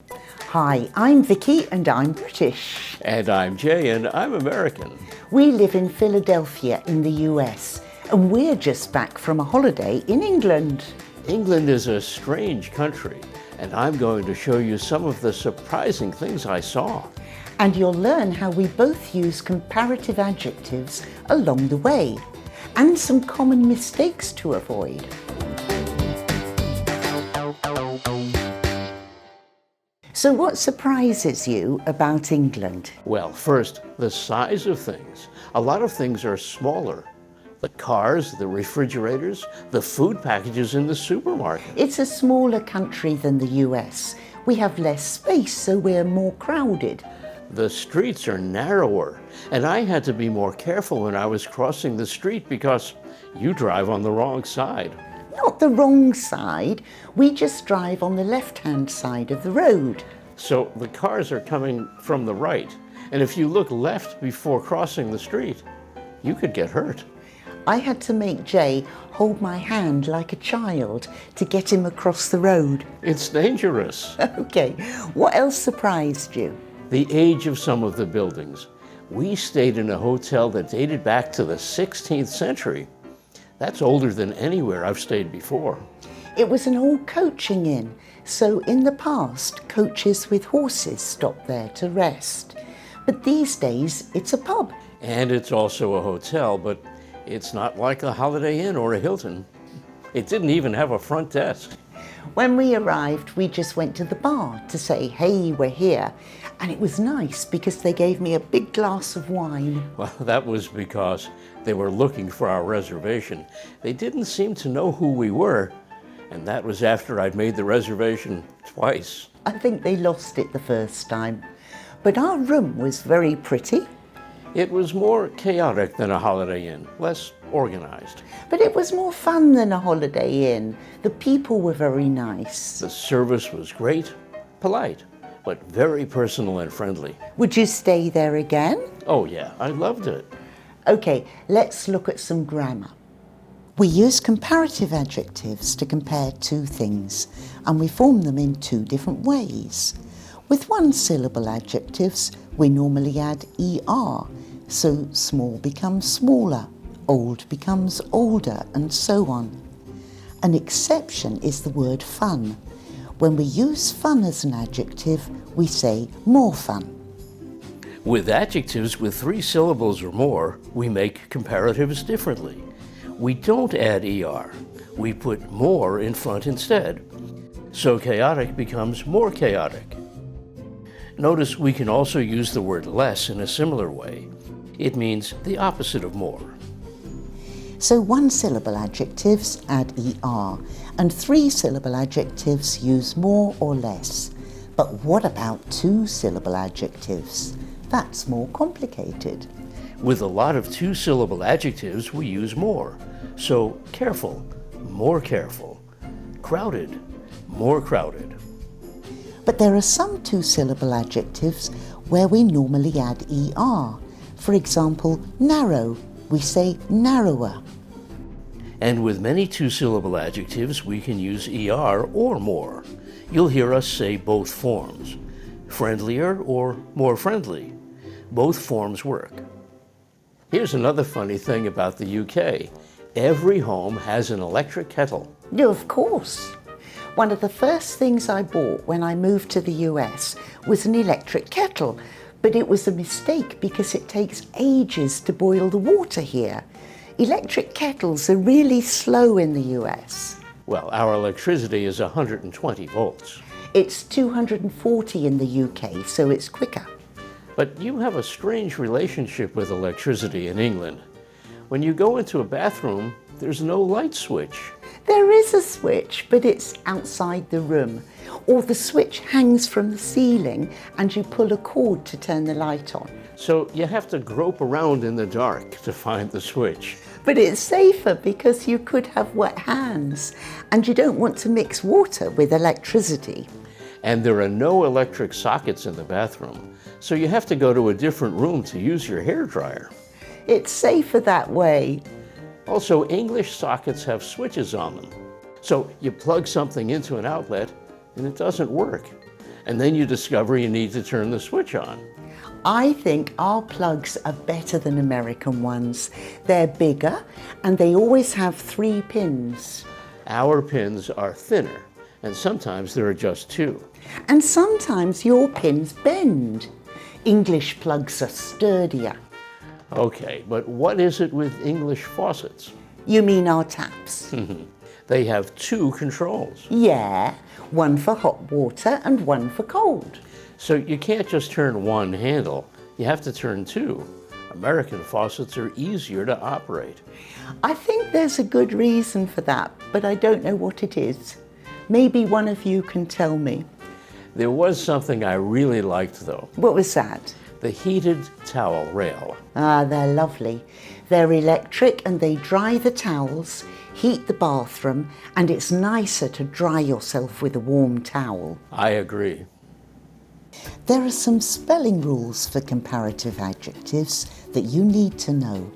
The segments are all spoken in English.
Hi, I'm Vicky and I'm British. And I'm Jay and I'm American. We live in Philadelphia in the US and we're just back from a holiday in England. England is a strange country, and I'm going to show you some of the surprising things I saw. And you'll learn how we both use comparative adjectives along the way and some common mistakes to avoid. So what surprises you about England? Well, first, the size of things. A lot of things are smaller. The cars, the refrigerators, the food packages in the supermarket. It's a smaller country than the US. We have less space, so we're more crowded. The streets are narrower, and I had to be more careful when I was crossing the street because you drive on the wrong side. Not the wrong side, we just drive on the left-hand side of the road. So the cars are coming from the right, and if you look left before crossing the street, you could get hurt. I had to make Jay hold my hand like a child to get him across the road. It's dangerous. Okay, what else surprised you? The age of some of the buildings. We stayed in a hotel that dated back to the 16th century. That's older than anywhere I've stayed before. It was an old coaching inn, so in the past, coaches with horses stopped there to rest. But these days, it's a pub. And it's also a hotel, but it's not like a Holiday Inn or a Hilton. It didn't even have a front desk. When we arrived, we just went to the bar to say, hey, we're here. And it was nice because they gave me a big glass of wine. Well, that was because they were looking for our reservation. They didn't seem to know who we were, and that was after I'd made the reservation twice. I think they lost it the first time. But our room was very pretty. It was more chaotic than a Holiday Inn, less organized. But it was more fun than a Holiday Inn. The people were very nice. The service was great, polite, but very personal and friendly. Would you stay there again? Oh yeah, I loved it. Okay, let's look at some grammar. We use comparative adjectives to compare two things, and we form them in two different ways. With one-syllable adjectives, we normally add er, so small becomes smaller, old becomes older, and so on. An exception is the word fun. When we use fun as an adjective, we say more fun. With adjectives with 3 syllables or more, we make comparatives differently. We don't add er, we put more in front instead. So chaotic becomes more chaotic. Notice we can also use the word less in a similar way. It means the opposite of more. So one-syllable adjectives add er, and 3-syllable adjectives use more or less. But what about 2-syllable adjectives? That's more complicated. With a lot of 2-syllable adjectives, we use more. So careful, more careful. Crowded, more crowded. But there are some 2-syllable adjectives where we normally add er. For example, narrow, we say narrower. And with many 2-syllable adjectives, we can use er or more. You'll hear us say both forms, friendlier or more friendly. Both forms work. Here's another funny thing about the UK. Every home has an electric kettle. No, of course. One of the first things I bought when I moved to the US was an electric kettle, but it was a mistake because it takes ages to boil the water here. Electric kettles are really slow in the US. Well, our electricity is 120 volts. It's 240 in the UK, so it's quicker. But you have a strange relationship with electricity in England. When you go into a bathroom, there's no light switch. There is a switch, but it's outside the room. Or the switch hangs from the ceiling and you pull a cord to turn the light on. So you have to grope around in the dark to find the switch. But it's safer because you could have wet hands and you don't want to mix water with electricity. And there are no electric sockets in the bathroom, so you have to go to a different room to use your hairdryer. It's safer that way. Also, English sockets have switches on them. So you plug something into an outlet and it doesn't work. And then you discover you need to turn the switch on. I think our plugs are better than American ones. They're bigger and they always have 3 pins. Our pins are thinner, and sometimes there are just 2. And sometimes your pins bend. English plugs are sturdier. Okay, but what is it with English faucets? You mean our taps? They have 2 controls. Yeah, one for hot water and one for cold. So you can't just turn one handle, you have to turn 2. American faucets are easier to operate. I think there's a good reason for that, but I don't know what it is. Maybe one of you can tell me. There was something I really liked though. What was that? The heated towel rail. Ah, they're lovely. They're electric and they dry the towels, heat the bathroom, and it's nicer to dry yourself with a warm towel. I agree. There are some spelling rules for comparative adjectives that you need to know.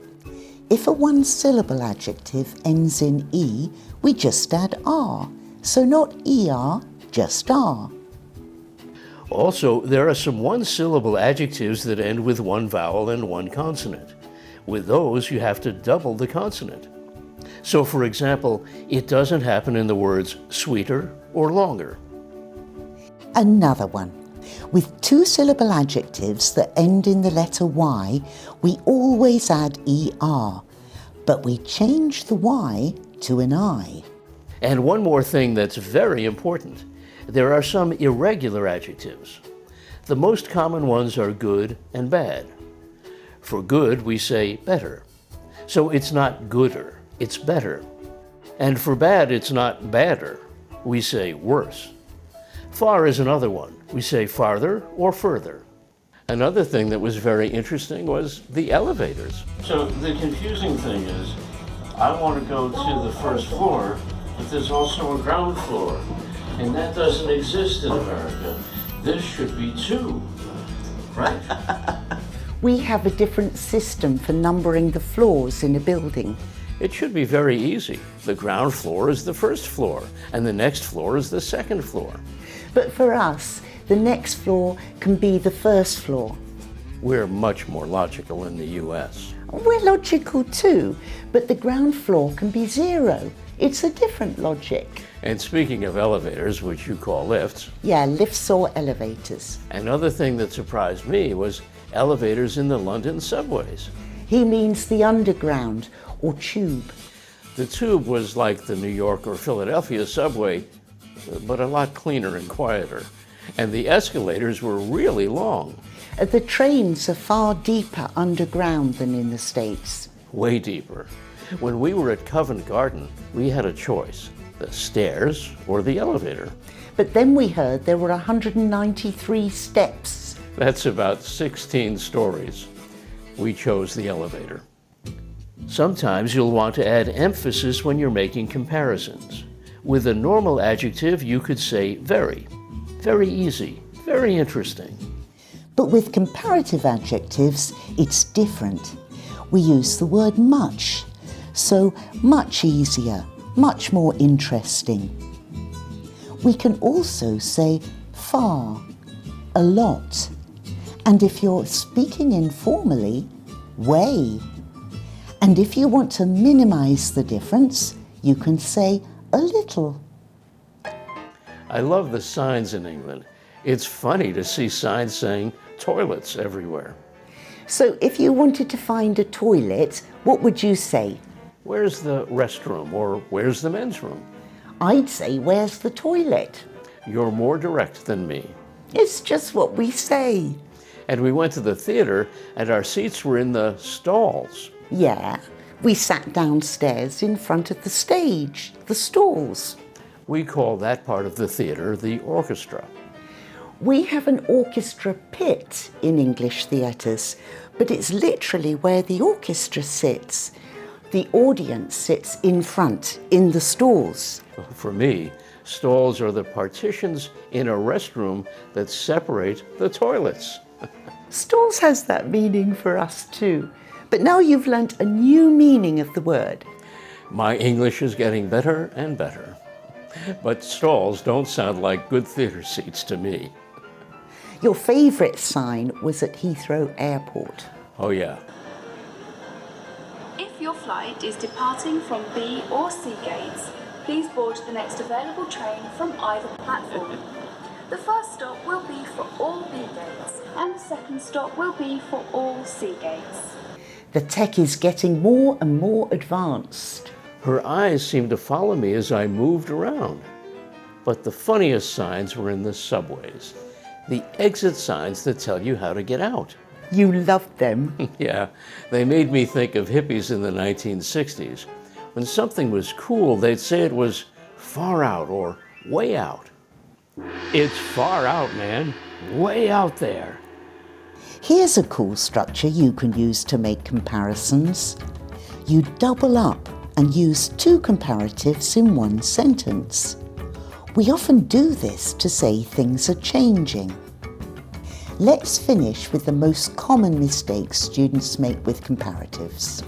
If a one-syllable adjective ends in E, we just add R. So not ER, just R. Also, there are some one-syllable adjectives that end with 1 vowel and 1 consonant. With those, you have to double the consonant. So, for example, it doesn't happen in the words sweeter or longer. Another one. With 2-syllable adjectives that end in the letter Y, we always add ER, but we change the Y to an I. And one more thing that's very important. There are some irregular adjectives. The most common ones are good and bad. For good, we say better. So it's not gooder, it's better. And for bad, it's not badder. We say worse. Far is another one. We say farther or further. Another thing that was very interesting was the elevators. So the confusing thing is, I want to go to the first floor, but there's also a ground floor. And that doesn't exist in America. This should be 2, right? We have a different system for numbering the floors in a building. It should be very easy. The ground floor is the first floor, and the next floor is the second floor. But for us, the next floor can be the first floor. We're much more logical in the US. We're logical too, but the ground floor can be 0. It's a different logic. And speaking of elevators, which you call lifts, Yeah, lifts or elevators. another thing that surprised me was elevators in the London subways. He means the underground or tube. The tube was like the New York or Philadelphia subway, but a lot cleaner and quieter. And the escalators were really long. The trains are far deeper underground than in the States. Way deeper. When we were at Covent Garden, we had a choice, the stairs or the elevator. But then we heard there were 193 steps. That's about 16 stories. We chose the elevator. Sometimes you'll want to add emphasis when you're making comparisons. With a normal adjective, you could say very easy, very interesting. But with comparative adjectives, it's different. We use the word much. So much easier, much more interesting. We can also say far, a lot. And if you're speaking informally, way. And if you want to minimize the difference, you can say a little. I love the signs in England. It's funny to see signs saying toilets everywhere. So if you wanted to find a toilet, what would you say? Where's the restroom or where's the men's room? I'd say, where's the toilet? You're more direct than me. It's just what we say. And we went to the theater and our seats were in the stalls. Yeah, we sat downstairs in front of the stage, the stalls. We call that part of the theater the orchestra. We have an orchestra pit in English theatres, but it's literally where the orchestra sits. The audience sits in front, in the stalls. For me, stalls are the partitions in a restroom that separate the toilets. Stalls has that meaning for us too. But now you've learnt a new meaning of the word. My English is getting better and better. But stalls don't sound like good theater seats to me. Your favourite sign was at Heathrow Airport. Oh yeah. If your flight is departing from B or C gates, please board the next available train from either platform. The first stop will be for all B gates, and the second stop will be for all C gates. The tech is getting more and more advanced. Her eyes seemed to follow me as I moved around. But the funniest signs were in the subways. The exit signs that tell you how to get out. You loved them. Yeah, they made me think of hippies in the 1960s. When something was cool, they'd say it was far out or way out. It's far out, man. Way out there. Here's a cool structure you can use to make comparisons. You double up and use two comparatives in one sentence. We often do this to say things are changing. Let's finish with the most common mistakes students make with comparatives.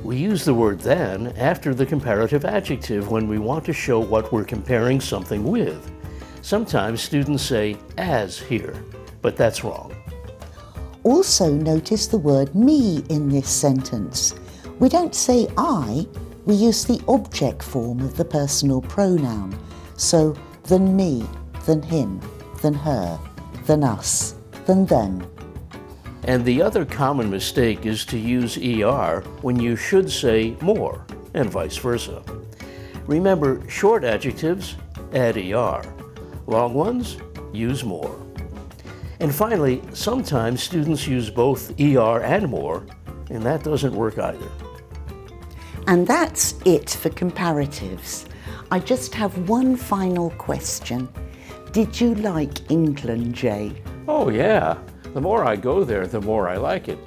We use the word than after the comparative adjective when we want to show what we're comparing something with. Sometimes students say as here, but that's wrong. Also notice the word me in this sentence. We don't say I, we use the object form of the personal pronoun. So, than me, than him, than her, than us, than them. And the other common mistake is to use ER when you should say more, and vice versa. Remember, short adjectives, add ER. Long ones, use more. And finally, sometimes students use both ER and more, and that doesn't work either. And that's it for comparatives. I just have one final question. Did you like England, Jay? Oh yeah, the more I go there, the more I like it.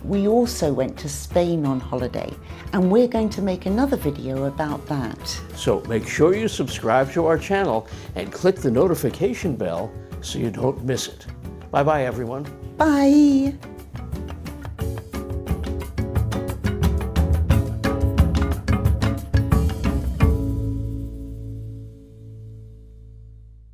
We also went to Spain on holiday, and we're going to make another video about that. So make sure you subscribe to our channel and click the notification bell so you don't miss it. Bye-bye, everyone. Bye!